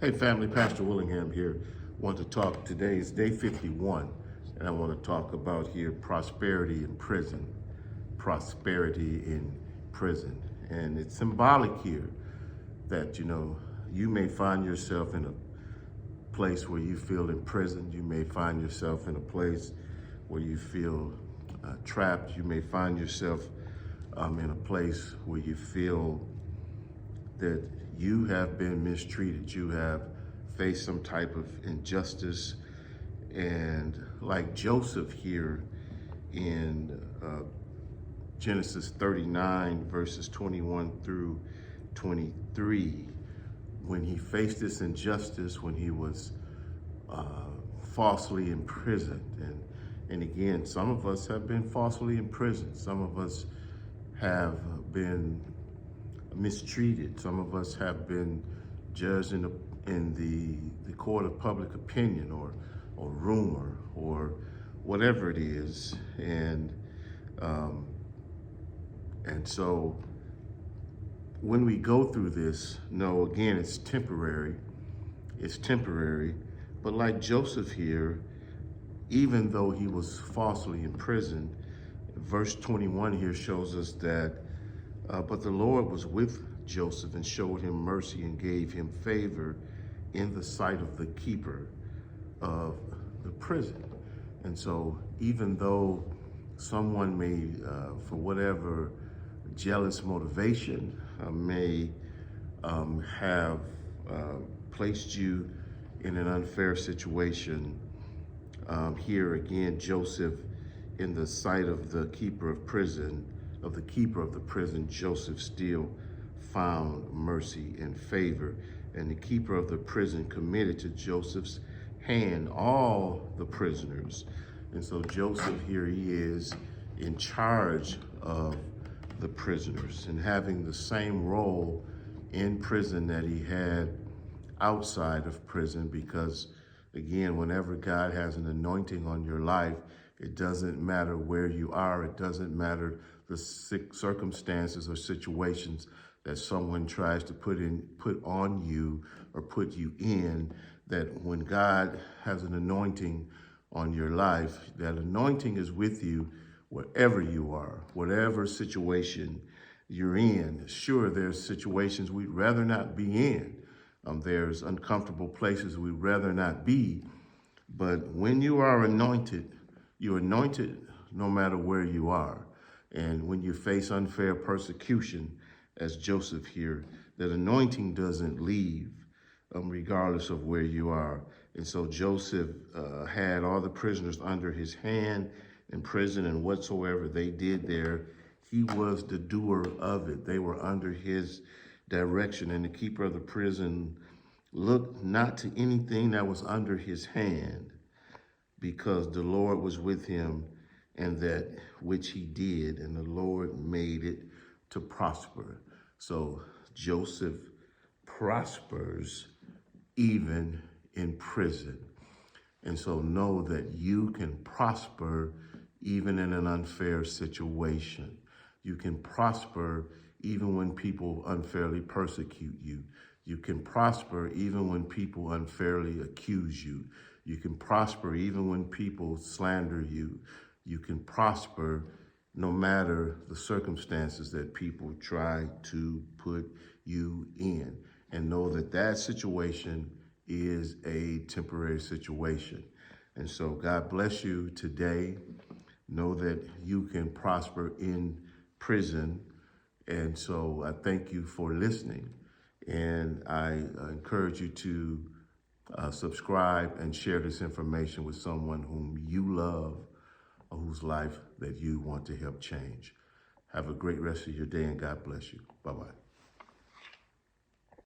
Hey family, Pastor Willingham here. Want to talk, today is day 51, and I want to talk about here prosperity in prison. Prosperity in prison. And it's symbolic here that, you may find yourself in a place where you feel imprisoned. You may find yourself in a place where you feel trapped. You may find yourself in a place where you feel that you have been mistreated, you have faced some type of injustice. And like Joseph here in Genesis 39, verses 21 through 23, when he faced this injustice, when he was falsely imprisoned. And again, some of us have been falsely imprisoned. Some of us have been mistreated. Some of us have been judged in the court of public opinion or rumor or whatever it is. And so when we go through this, again, it's temporary. It's temporary. But like Joseph here, even though he was falsely imprisoned, verse 21 here shows us that but the Lord was with Joseph and showed him mercy and gave him favor in the sight of the keeper of the prison. And so even though someone may, for whatever jealous motivation, may have placed you in an unfair situation, here again, Joseph, in the sight of the keeper of prison, Joseph still found mercy and favor. And the keeper of the prison committed to Joseph's hand all the prisoners. And so Joseph here, he is in charge of the prisoners and having the same role in prison that he had outside of prison, because again, whenever God has an anointing on your life, it doesn't matter where you are. It doesn't matter the circumstances or situations that someone tries to put on you or put you in, that when God has an anointing on your life, that anointing is with you wherever you are, whatever situation you're in. Sure, there's situations we'd rather not be in. There's uncomfortable places we'd rather not be. But when you are anointed, you're anointed no matter where you are. And when you face unfair persecution, as Joseph here, that anointing doesn't leave regardless of where you are. And so Joseph had all the prisoners under his hand in prison, and whatsoever they did there, he was the doer of it. They were under his direction. And the keeper of the prison looked not to anything that was under his hand, because the Lord was with him, and that which he did, and the Lord made it to prosper. So Joseph prospers even in prison. And so know that you can prosper even in an unfair situation. You can prosper even when people unfairly persecute you. You can prosper even when people unfairly accuse you. You can prosper even when people slander you. You can prosper no matter the circumstances that people try to put you in. And know that that situation is a temporary situation. And so God bless you today. Know that you can prosper in prison. And so I thank you for listening. And I encourage you to subscribe and share this information with someone whom you love, or whose life that you want to help change. Have a great rest of your day, and God bless you. Bye-bye.